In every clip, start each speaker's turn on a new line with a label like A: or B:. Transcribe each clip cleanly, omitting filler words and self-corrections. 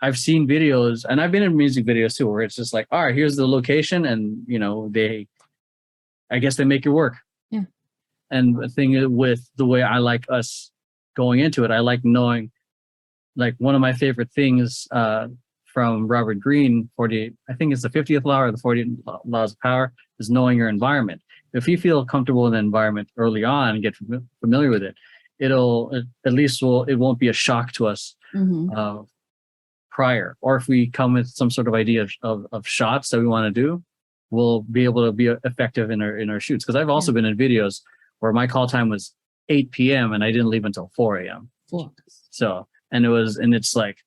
A: I've seen videos, and I've been in music videos too, where it's just like, all right, here's the location, and I guess they make it work.
B: Yeah.
A: And the thing with the way I like us going into it, I like knowing, like one of my favorite things from Robert Greene, I think it's the 50th law or the 40 laws of power, is knowing your environment. If you feel comfortable in the environment early on and get familiar with it, it won't be a shock to us prior. Or if we come with some sort of idea of shots that we want to do, we'll be able to be effective in our shoots. Because I've also been in videos where my call time was 8 p.m. and I didn't leave until 4 a.m. So, and it's like,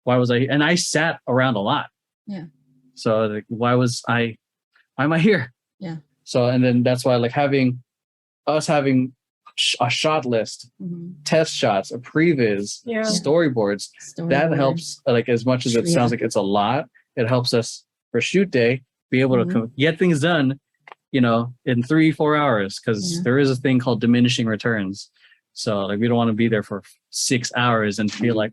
A: why I sat around a lot.
B: Yeah.
A: So like, why am I here?
B: Yeah.
A: So, and then that's why like having a shot list, test shots, a previs, storyboards, that helps, like, as much as it sounds like it's a lot, it helps us for shoot day be able to get things done, in 3-4 hours, because there is a thing called diminishing returns. So like, we don't want to be there for 6 hours and feel like,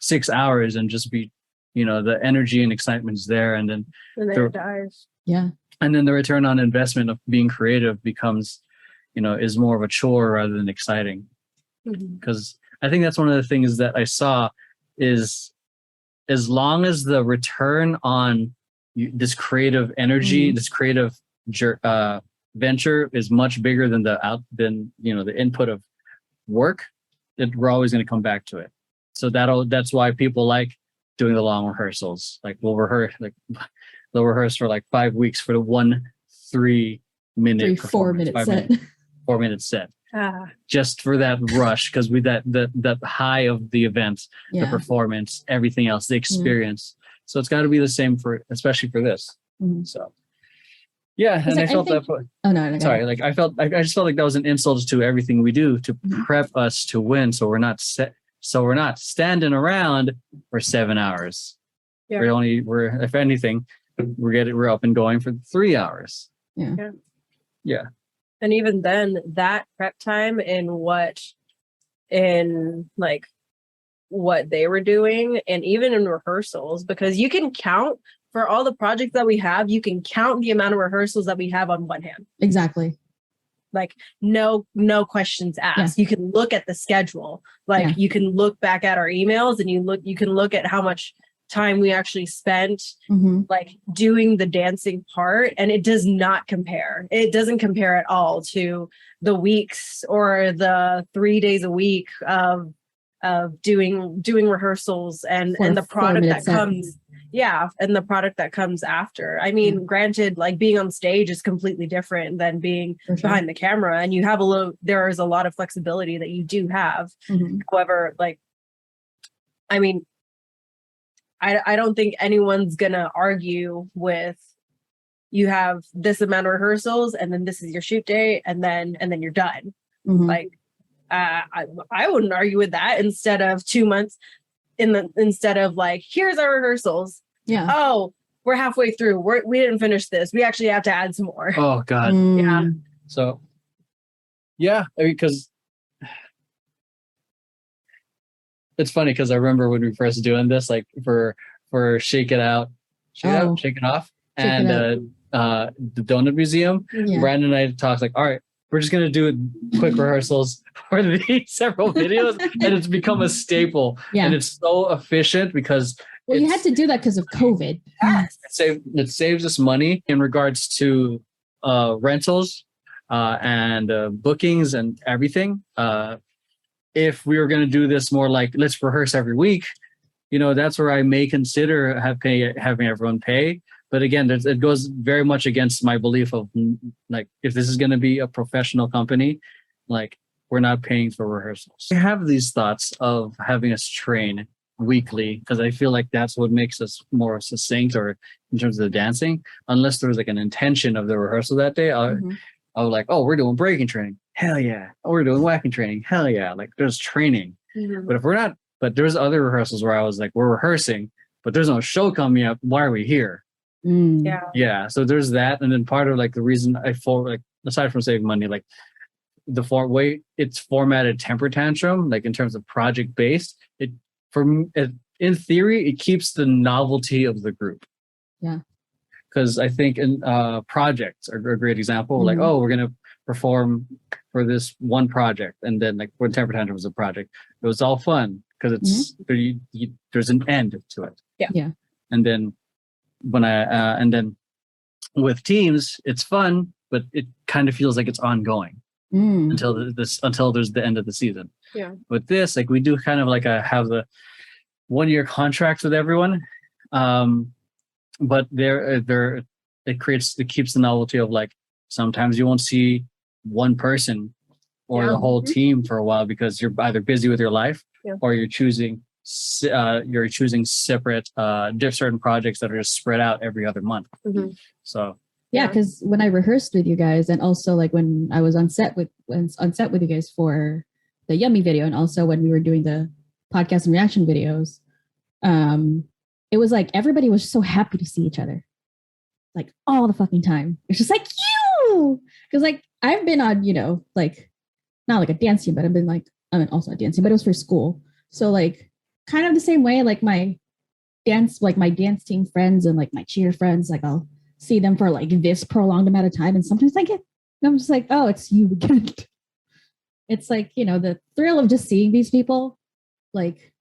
A: 6 hours and just be, the energy and excitement's there. And then
C: it dies.
B: Yeah.
A: And then the return on investment of being creative becomes, is more of a chore rather than exciting. Because I think that's one of the things that I saw is, as long as the return on this creative energy, this creative venture is much bigger than the input of work, we're always going to come back to it. So that's why people like doing the long rehearsals. Like they'll rehearse for like 5 weeks for the 4-minute set. 4-minute set. Just for that rush, because with that high of the event, the performance, everything else, the experience. So it's got to be the same especially for this. So yeah, and I felt that.
B: Oh no,
A: sorry. Like I just felt like that was an insult to everything we do to prep us to win. So we're not standing around for 7 hours. Yeah. We're if anything, we're up and going for 3 hours. Yeah.
C: And even then, that prep time in what they were doing, and even in rehearsals, because you can count for all the projects that we have, you can count the amount of rehearsals that we have on one hand.
B: Exactly.
C: Like no questions asked. You can look at the schedule. You can look back at our emails, and you can look at how much time we actually spent doing the dancing part, and it does not compare. It doesn't compare at all to the weeks or the 3 days a week of doing rehearsals and the product that comes. Yeah, and the product that comes after. I mean, granted, like being on stage is completely different than being behind the camera, and there is a lot of flexibility that you do have. However, I mean, I don't think anyone's gonna argue with, you have this amount of rehearsals and then this is your shoot day and then you're done. I wouldn't argue with that. Instead of 2 months, instead of like, here's our rehearsals. Yeah. Oh, we're halfway through. We didn't finish this. We actually have to add some more.
A: Oh God.
C: Yeah.
A: So yeah, because it's funny because I remember when we first doing this, like for Shake It Out, Shake It Off, and the Donut Museum. Brandon and I talked like, all right, we're just gonna do quick rehearsals for these several videos, and it's become a staple. And it's so efficient because
B: you had to do that because of COVID.
C: Yes.
A: It saves us money in regards to rentals and bookings and everything. If we were going to do this more like, let's rehearse every week, that's where I may consider having everyone pay. But again, it goes very much against my belief of like, if this is going to be a professional company, like we're not paying for rehearsals. I have these thoughts of having us train weekly because I feel like that's what makes us more succinct, or in terms of the dancing, unless there was like an intention of the rehearsal that day. I was like, oh, we're doing breaking training. Hell yeah. Oh, we're doing whacking training. Hell yeah. Like there's training. But if we're not, but there's other rehearsals where I was like, we're rehearsing, but there's no show coming up. Why are we here? Yeah. So there's that. And then part of like the reason aside from saving money, like the way it's formatted Temper Tantrum, like in terms of project based, in theory, it keeps the novelty of the group.
B: Yeah.
A: Because I think in projects are a great example. Like, oh, we're gonna perform for this one project, and then like when Temper Tantrum was a project, it was all fun because it's there's an end to it.
B: Yeah.
A: And then and then with teams, it's fun, but it kind of feels like it's ongoing until there's the end of the season.
C: Yeah.
A: With this, like we do kind of like have the 1-year contracts with everyone. But it keeps the novelty of like sometimes you won't see one person or the whole team for a while because you're either busy with your life or you're choosing separate certain projects that are just spread out every other month. So
B: yeah, because when I rehearsed with you guys, and also like when I was on set with you guys for the Yummy video, and also when we were doing the podcast and reaction videos, it was like everybody was so happy to see each other, like all the fucking time. It's just like you, because like I've been on, like not like a dance team, but I've been like also a dance team, but it was for school. So like kind of the same way, like my dance team friends and like my cheer friends, like I'll see them for like this prolonged amount of time, and sometimes I'm just like, oh, it's you again. It's like the thrill of just seeing these people, like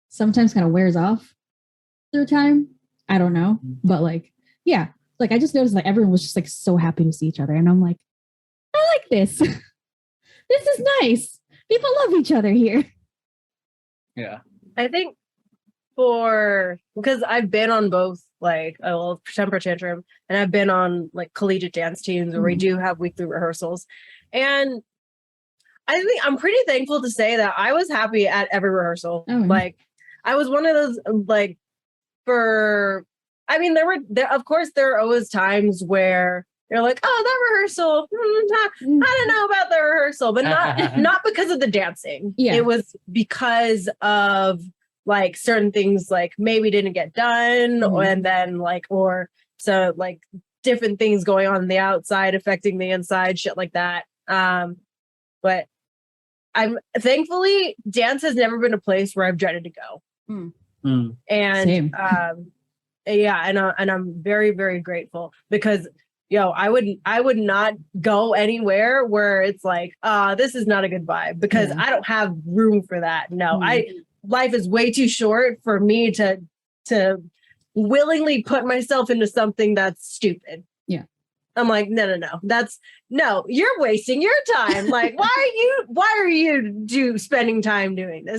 B: sometimes kind of wears off through time. I don't know, but like like I just noticed like everyone was just like so happy to see each other, and I'm like, I like this. This is nice. People love each other here.
A: Yeah,
C: I think because I've been on both like Temper Tantrum, and I've been on like collegiate dance teams where we do have weekly rehearsals, and I think I'm pretty thankful to say that I was happy at every rehearsal. Like I was one of those like there of course there are always times where you're like, oh, that rehearsal, I don't know about the rehearsal, but not because of the dancing. It was because of like certain things like maybe didn't get done, and then like so like different things going on the outside affecting the inside, shit like that. But thankfully dance has never been a place where I've dreaded to go. And
B: Same.
C: And I'm very, very grateful because I would not go anywhere where it's like this is not a good vibe, because I don't have room for that. No, life is way too short for me to willingly put myself into something that's stupid. I'm like, no, you're wasting your time. Like, why are you spending time doing this?